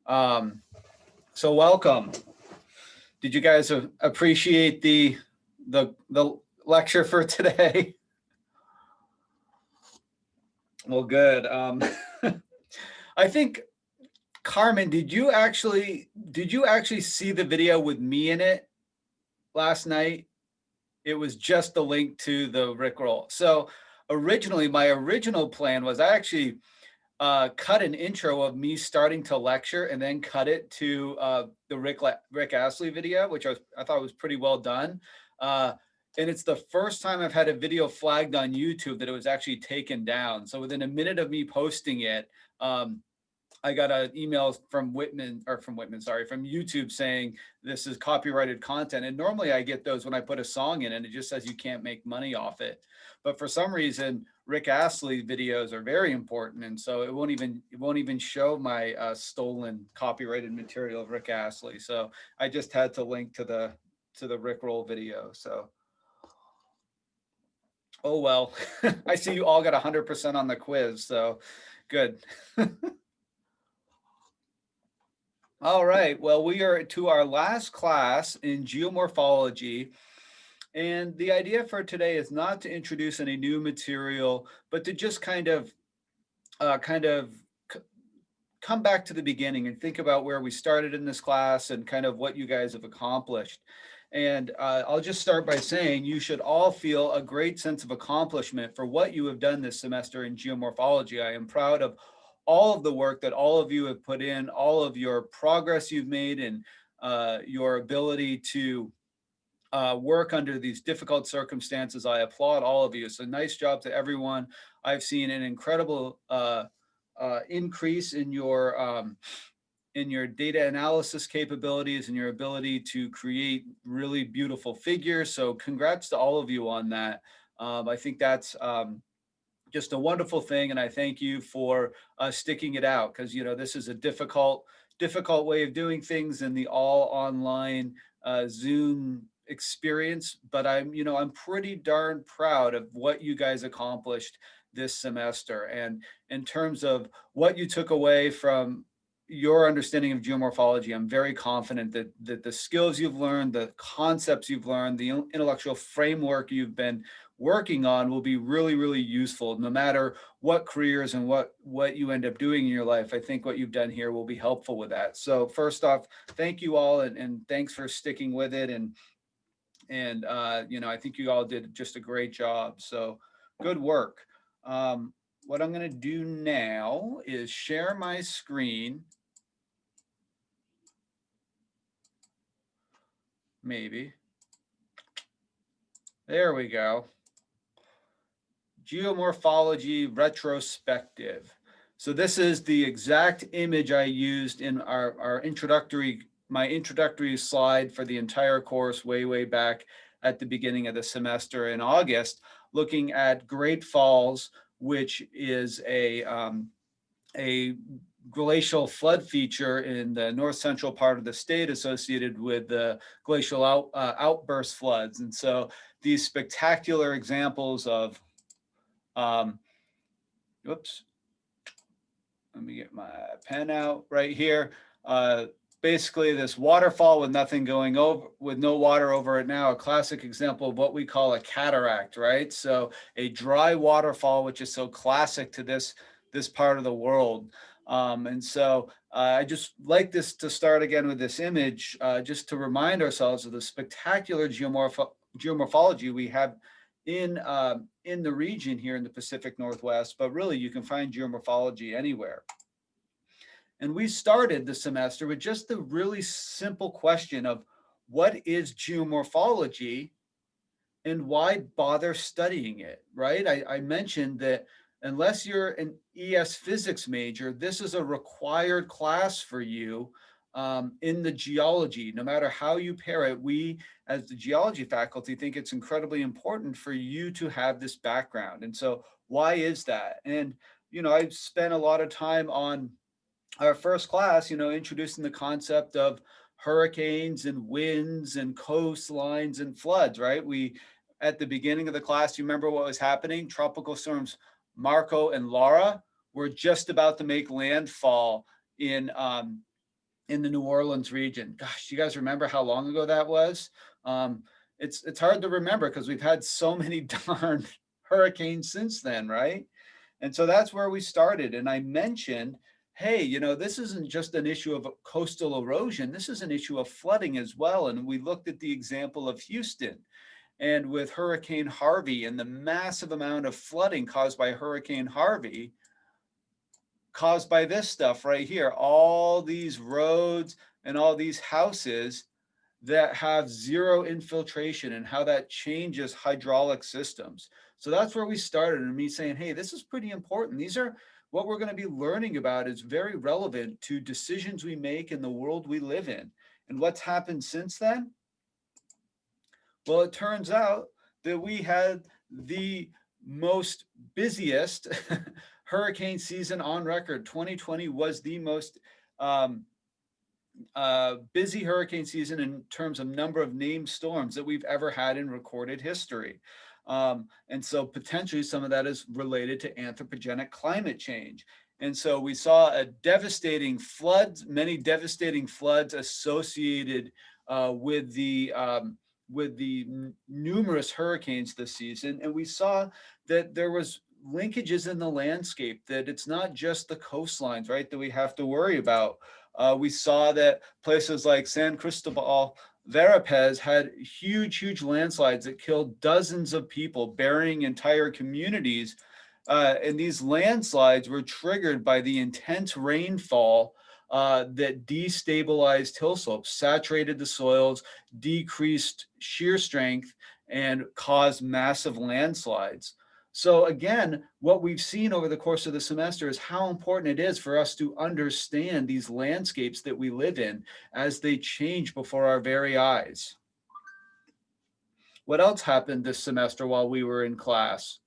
Um, so welcome. Did you guys appreciate the lecture for today? Well, good. I think Carmen, did you actually see the video with me in it last night? It was just the link to the Rickroll. So originally, my original plan was I actually cut an intro of me starting to lecture and then cut it to the Rick Astley video, which I thought was pretty well done. Uh, and it's the first time I've had a video flagged on YouTube that it was actually taken down. So within a minute of me posting it, I got an email from from YouTube saying this is copyrighted content. And normally I get those when I put a song in and it just says you can't make money off it. But for some reason, Rick Astley videos are very important. And so it won't even show my stolen copyrighted material of Rick Astley. So I just had to link to the Rick Roll video. So oh well. I see you all got 100% on the quiz. So good. All right. Well, we are to our last class in geomorphology. And the idea for today is not to introduce any new material, but to just kind of come back to the beginning and think about where we started in this class and kind of what you guys have accomplished. And I'll just start by saying you should all feel a great sense of accomplishment for what you have done this semester in geomorphology. I am proud of all of the work that all of you have put in, all of your progress you've made, and your ability to work under these difficult circumstances. I applaud all of you. So nice job to everyone. I've seen an incredible increase in your data analysis capabilities and your ability to create really beautiful figures. So congrats to all of you on that. I think that's just a wonderful thing, and I thank you for sticking it out, because this is a difficult way of doing things in the all online Zoom experience. But I'm pretty darn proud of what you guys accomplished this semester, and in terms of what you took away from your understanding of geomorphology, I'm very confident that the skills you've learned, the concepts you've learned, the intellectual framework you've been working on will be really, really useful no matter what careers and what you end up doing in your life. I think what you've done here will be helpful with that. So first off, thank you all, and thanks for sticking with it. And I think you all did just a great job. So good work. What I'm going to do now is share my screen. Maybe. There we go. Geomorphology retrospective. So this is the exact image I used in my introductory slide for the entire course way back at the beginning of the semester in August, looking at Great Falls, which is a glacial flood feature in the north central part of the state associated with the glacial outburst floods. And so these spectacular examples of whoops, let me get my pen out right here. Basically this waterfall with nothing going over, with no water over it now, a classic example of what we call a cataract, right? So a dry waterfall, which is so classic to this part of the world. And so I just like this to start again with this image, just to remind ourselves of the spectacular geomorphology we have in the region here in the Pacific Northwest, but really you can find geomorphology anywhere. And we started the semester with just the really simple question of what is geomorphology and why bother studying it, right? I mentioned that unless you're an ES physics major, this is a required class for you in the geology. No matter how you pair it, we as the geology faculty think it's incredibly important for you to have this background. And so why is that? And I've spent a lot of time on our first class, introducing the concept of hurricanes and winds and coastlines and floods, right? At the beginning of the class, you remember what was happening? Tropical storms Marco and Laura were just about to make landfall in the New Orleans region. Gosh, you guys remember how long ago that was? Um, it's hard to remember because we've had so many darn hurricanes since then, right? And so that's where we started. And I mentioned, hey, this isn't just an issue of coastal erosion. This is an issue of flooding as well. And we looked at the example of Houston and with Hurricane Harvey and the massive amount of flooding caused by Hurricane Harvey, caused by this stuff right here, all these roads and all these houses that have zero infiltration and how that changes hydraulic systems. So that's where we started, and me saying, hey, this is pretty important. These are what we're going to be learning about is very relevant to decisions we make in the world we live in. And what's happened since then? Well, it turns out that we had the most busiest hurricane season on record. 2020 was the most busy hurricane season in terms of number of named storms that we've ever had in recorded history. And so potentially some of that is related to anthropogenic climate change. And so we saw a devastating floods, many devastating floods associated with the numerous hurricanes this season. And we saw that there was linkages in the landscape, that it's not just the coastlines, right, that we have to worry about. We saw that places like San Cristobal Verapez had huge landslides that killed dozens of people, burying entire communities. And these landslides were triggered by the intense rainfall that destabilized hill slopes, saturated the soils, decreased shear strength, and caused massive landslides. So again, what we've seen over the course of the semester is how important it is for us to understand these landscapes that we live in as they change before our very eyes. What else happened this semester while we were in class?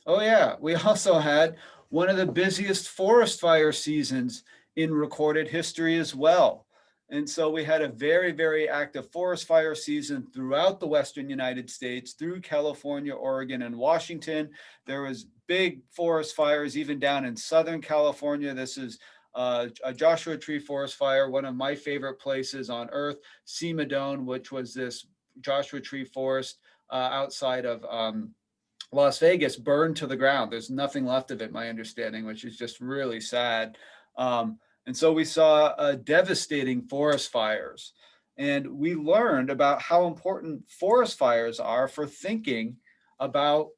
Oh yeah, we also had one of the busiest forest fire seasons in recorded history as well. And so we had a very active forest fire season throughout the Western United States, through California, Oregon, and Washington. There was big forest fires even down in Southern California. This is a Joshua Tree forest fire, one of my favorite places on earth, Cemadone, which was this Joshua Tree forest outside of Las Vegas, burned to the ground. There's nothing left of it, my understanding, which is just really sad. And so we saw devastating forest fires. And we learned about how important forest fires are for thinking about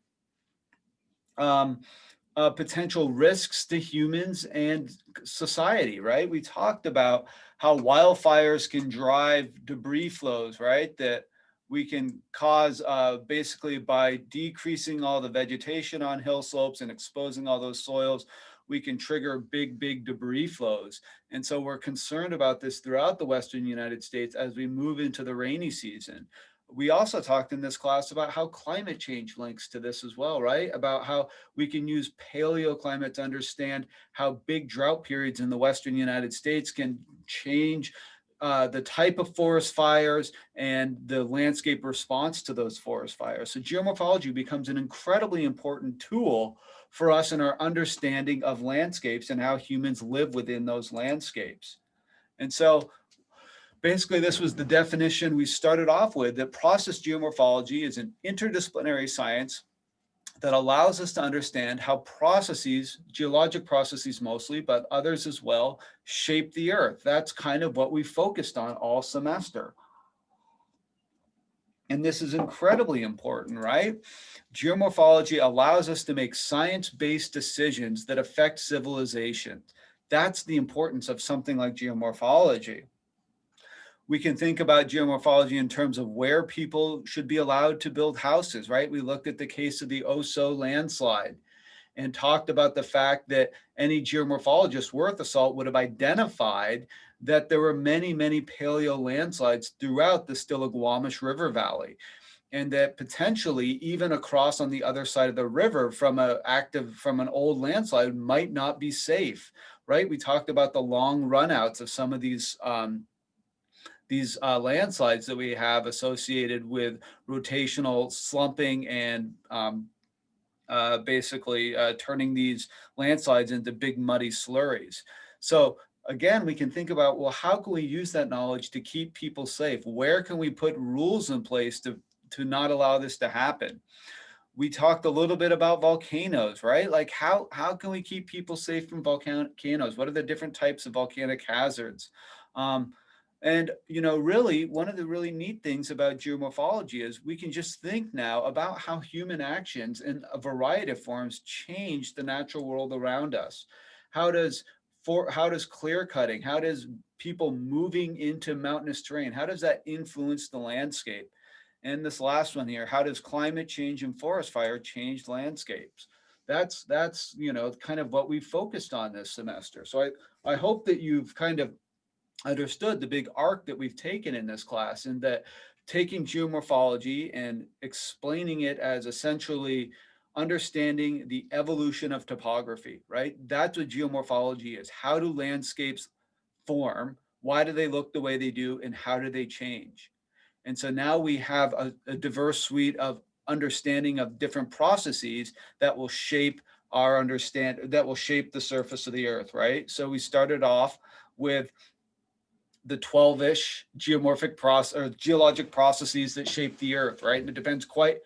potential risks to humans and society, right? We talked about how wildfires can drive debris flows, right? That we can cause basically by decreasing all the vegetation on hill slopes and exposing all those soils, we can trigger big debris flows. And so we're concerned about this throughout the Western United States as we move into the rainy season. We also talked in this class about how climate change links to this as well, right? About how we can use paleoclimate to understand how big drought periods in the Western United States can change the type of forest fires and the landscape response to those forest fires. So geomorphology becomes an incredibly important tool for us in our understanding of landscapes and how humans live within those landscapes. And so basically, this was the definition we started off with, that process geomorphology is an interdisciplinary science that allows us to understand how processes, geologic processes mostly, but others as well, shape the earth. That's kind of what we focused on all semester. And this is incredibly important, right? Geomorphology allows us to make science-based decisions that affect civilization. That's the importance of something like geomorphology. We can think about geomorphology in terms of where people should be allowed to build houses, right? We looked at the case of the Oso landslide and talked about the fact that any geomorphologist worth a salt would have identified that there were many paleo landslides throughout the Stillaguamish River Valley, and that potentially even across on the other side of the river from an old landslide might not be safe, right? We talked about the long runouts of some of these landslides that we have associated with rotational slumping and basically turning these landslides into big muddy slurries. So again, we can think about, well, how can we use that knowledge to keep people safe? Where can we put rules in place to not allow this to happen? We talked a little bit about volcanoes, right? Like how can we keep people safe from volcanoes? What are the different types of volcanic hazards? Um, and really, one of the really neat things about geomorphology is we can just think now about how human actions in a variety of forms change the natural world around us. How does how does clear cutting, how does people moving into mountainous terrain, how does that influence the landscape? And this last one here, how does climate change and forest fire change landscapes? That's kind of what we focused on this semester. So I hope that you've kind of understood the big arc that we've taken in this class, and that taking geomorphology and explaining it as essentially understanding the evolution of topography, right? That's what geomorphology is. How do landscapes form? Why do they look the way they do? And how do they change? And so now we have a diverse suite of understanding of different processes that will shape that will shape the surface of the earth, right? So we started off with the 12-ish geomorphic process or geologic processes that shape the earth, right? And it depends quite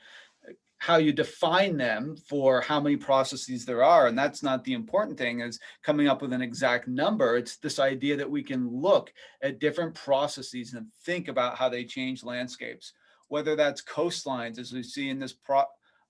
how you define them for how many processes there are. And that's not the important thing, is coming up with an exact number. It's this idea that we can look at different processes and think about how they change landscapes, whether that's coastlines, as we see in this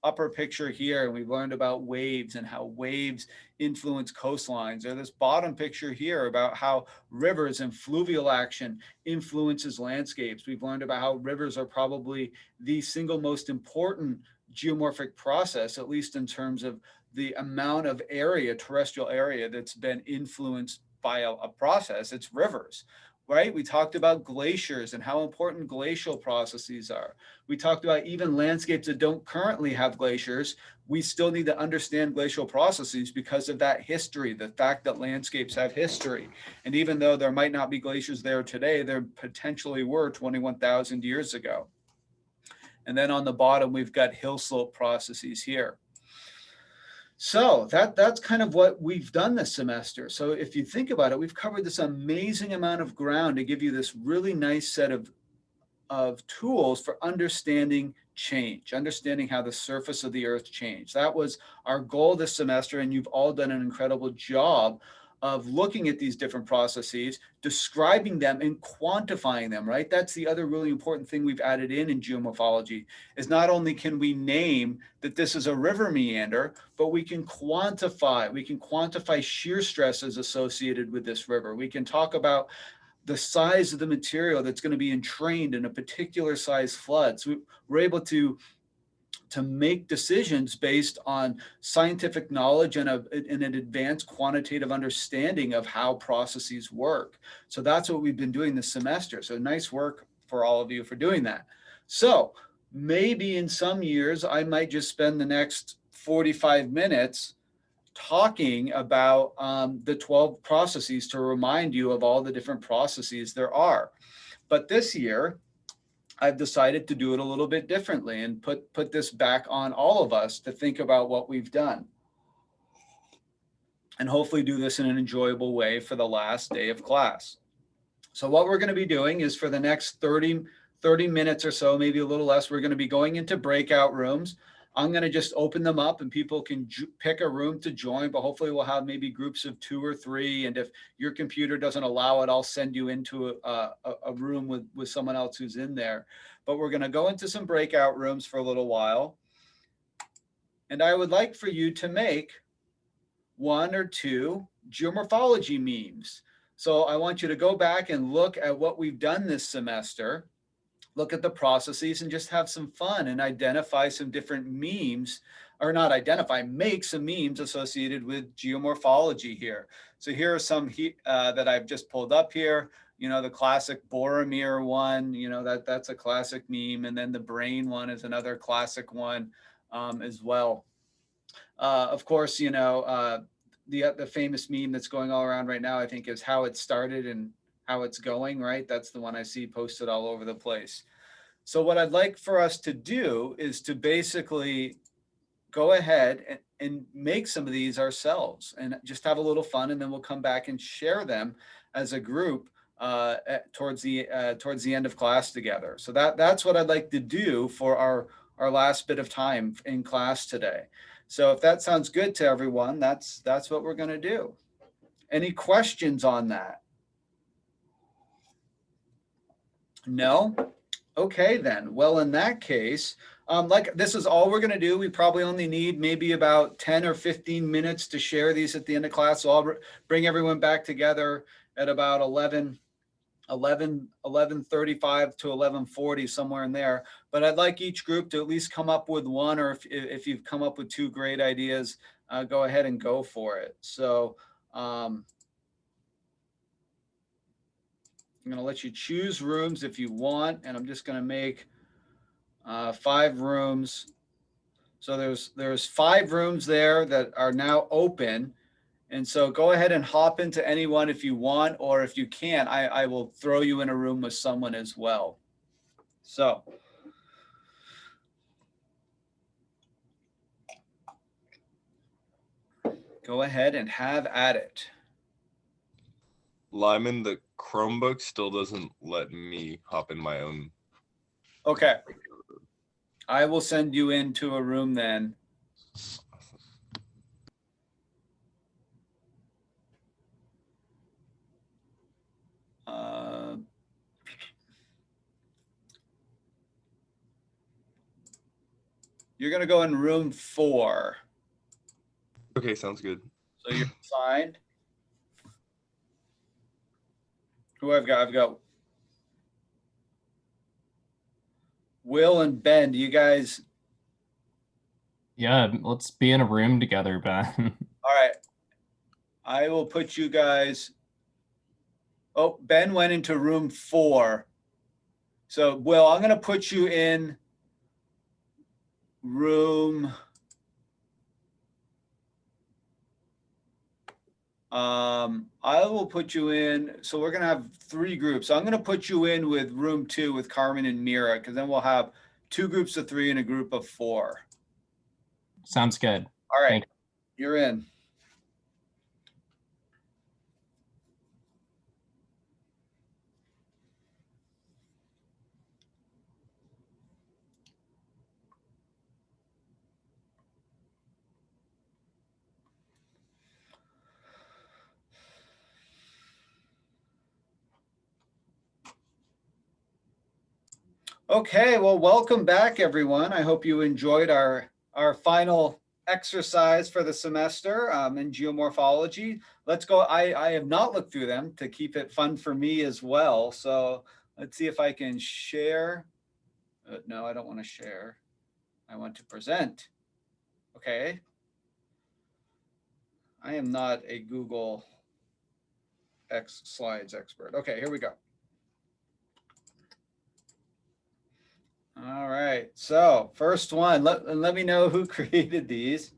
upper picture here, and we've learned about waves and how waves influence coastlines, or this bottom picture here about how rivers and fluvial action influences landscapes. We've learned about how rivers are probably the single most important geomorphic process, at least in terms of the amount of area, terrestrial area, that's been influenced by a process. It's rivers, right? We talked about glaciers and how important glacial processes are. We talked about even landscapes that don't currently have glaciers. We still need to understand glacial processes because of that history, the fact that landscapes have history. And even though there might not be glaciers there today, there potentially were 21,000 years ago. And then on the bottom, we've got hill slope processes here. So that's kind of what we've done this semester. So if you think about it, we've covered this amazing amount of ground to give you this really nice set of tools for understanding change, understanding how the surface of the earth changed. That was our goal this semester, and you've all done an incredible job of looking at these different processes, describing them and quantifying them, right? That's the other really important thing we've added in geomorphology, is not only can we name that this is a river meander, but we can quantify shear stresses associated with this river. We can talk about the size of the material that's going to be entrained in a particular size flood. So we're able to make decisions based on scientific knowledge and an advanced quantitative understanding of how processes work. So that's what we've been doing this semester. So nice work for all of you for doing that. So maybe in some years, I might just spend the next 45 minutes talking about the 12 processes to remind you of all the different processes there are. But this year, I've decided to do it a little bit differently and put this back on all of us to think about what we've done, and hopefully do this in an enjoyable way for the last day of class. So what we're going to be doing is, for the next 30 minutes or so, maybe a little less, we're going to be going into breakout rooms. I'm going to just open them up and people can pick a room to join, but hopefully we'll have maybe groups of 2 or 3. And if your computer doesn't allow it, I'll send you into a room with someone else who's in there. But we're going to go into some breakout rooms for a little while. And I would like for you to make 1 or 2 geomorphology memes. So I want you to go back and look at what we've done this semester, look at the processes, and just have some fun and identify some different memes, or not identify, make some memes associated with geomorphology here. So here are some that I've just pulled up here. The classic Boromir one, that's a classic meme. And then the brain one is another classic one as well. Of course, the famous meme that's going all around right now, I think, is how it started and how it's going, right? That's the one I see posted all over the place. So what I'd like for us to do is to basically go ahead and make some of these ourselves and just have a little fun, and then we'll come back and share them as a group towards the end of class together. So that's what I'd like to do for our last bit of time in class today. So if that sounds good to everyone, that's what we're going to do. Any questions on that? No? Okay, then. Well, in that case, like this is all we're going to do. We probably only need maybe about 10 or 15 minutes to share these at the end of class. So I'll bring everyone back together at about 11:35 to 11:40, somewhere in there. But I'd like each group to at least come up with one, or if you've come up with two great ideas, go ahead and go for it. So I'm going to let you choose rooms if you want, and I'm just going to make 5 rooms. So there's 5 rooms there that are now open. And so go ahead and hop into anyone if you want, or if you can't, I will throw you in a room with someone as well. So go ahead and have at it. Lyman, the Chromebook still doesn't let me hop in my own. Okay. I will send you into a room then. You're going to go in room 4. Okay, sounds good. So you're assigned. Who I've got Will and Ben. Do you guys? Yeah, let's be in a room together, Ben. All right. I will put you guys. Oh, Ben went into room 4. So, Will, I'm going to put you in room. I will put you in. So we're going to have 3 groups. So I'm going to put you in with room 2 with Carmen and Mira, because then we'll have 2 groups of 3 and a group of 4. Sounds good. All right. You're in. Okay, well, welcome back, everyone. I hope you enjoyed our final exercise for the semester in geomorphology. Let's go. I have not looked through them to keep it fun for me as well. So let's see if I can share. No, I don't want to share. I want to present. Okay. I am not a Google X slides expert. Okay, here we go. All right, so first one, let me know who created these.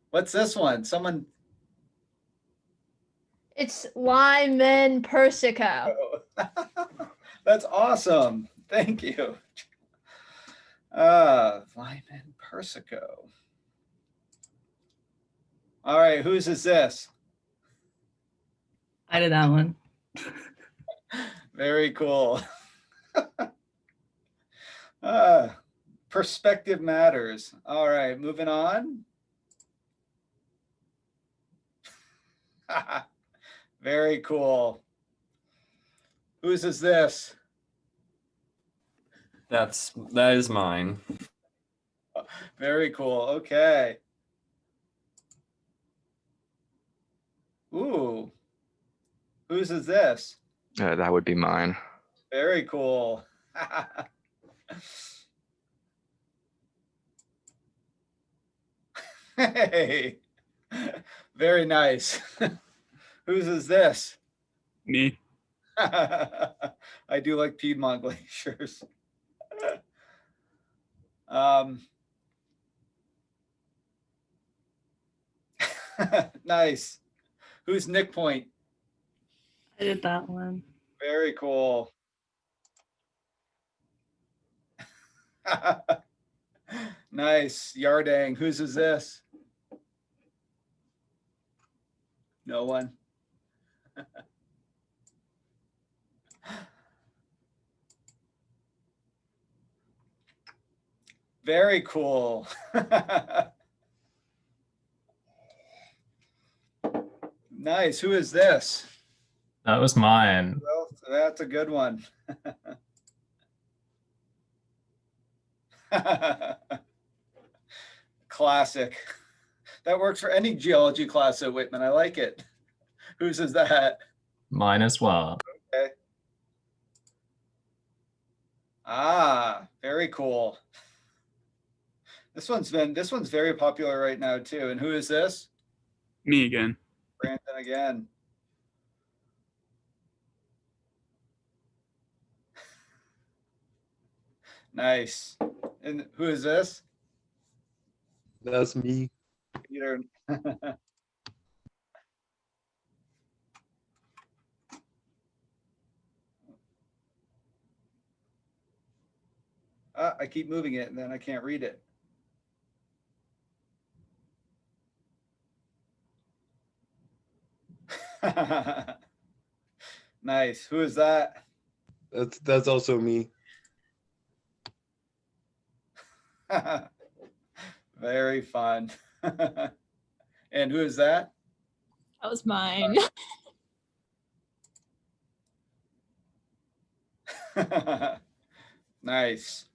What's this one? Someone. It's Lyman Persico. That's awesome. Thank you. Lyman Persico. All right, whose is this? I did that one. Very cool. Perspective matters. All right, moving on. Very cool. Whose is this? That is mine. Very cool. Okay. Ooh. Whose is this? That would be mine. Very cool. Hey. Very nice. Whose is this? Me. I do like Piedmont glaciers. Nice. Who's Nick Point? I did that one. Very cool. Nice. Yardang. Whose is this? No one. Very cool. Nice. Who is this? That was mine. Well, that's a good one. Classic. That works for any geology class at Whitman. I like it. Whose is that? Mine as well. Okay. Ah, very cool. This one's very popular right now too. And who is this? Me again. Brandon again. Nice. And who is this? That's me. Peter. I keep moving it and then I can't read it. Nice. Who is that? That's also me. Very fun. And who is that? That was mine. Nice.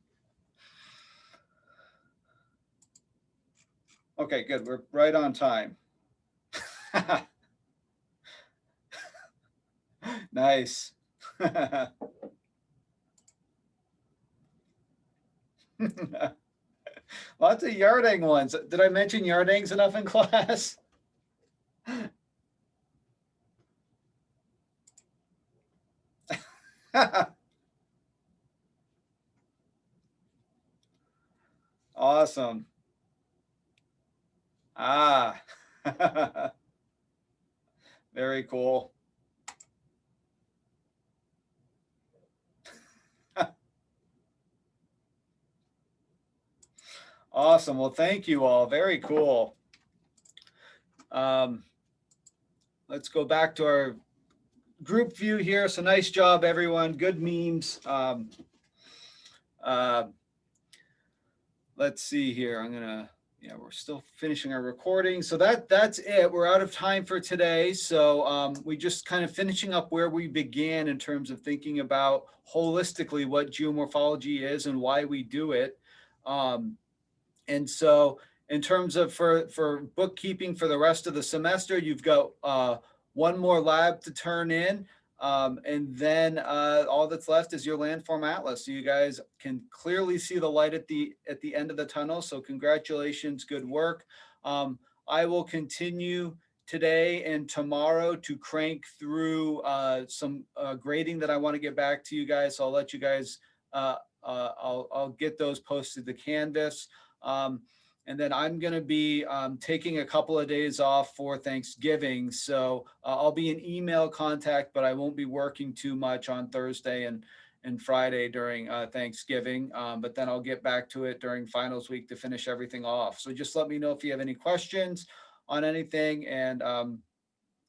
Okay, good. We're right on time. Nice. Lots of Yardang ones. Did I mention Yardangs enough in class? Awesome. Ah. Very cool. Awesome. Well, thank you all. Very cool. Let's go back to our group view here. So nice job, everyone. Good memes. Let's see here. Yeah, we're still finishing our recording. So that's it. We're out of time for today. So we just kind of finishing up where we began in terms of thinking about holistically what geomorphology is and why we do it. And so in terms of for bookkeeping for the rest of the semester, you've got one more lab to turn in. And then all that's left is your landform atlas. So you guys can clearly see the light at the end of the tunnel. So congratulations, good work. I will continue today and tomorrow to crank through some grading that I want to get back to you guys. So I'll let you guys, I'll get those posted to Canvas. And then I'm going to be taking a couple of days off for Thanksgiving. So I'll be in email contact, but I won't be working too much on Thursday and Friday during Thanksgiving. But then I'll get back to it during finals week to finish everything off. So just let me know if you have any questions on anything. And,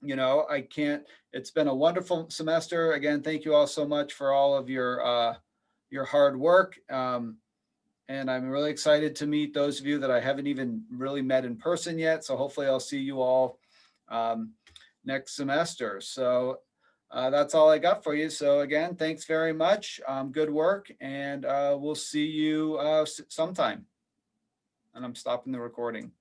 you know, it's been a wonderful semester. Again, thank you all so much for all of your hard work. And I'm really excited to meet those of you that I haven't even really met in person yet. So hopefully I'll see you all next semester. So that's all I got for you. So again, thanks very much. Good work. And we'll see you sometime. And I'm stopping the recording.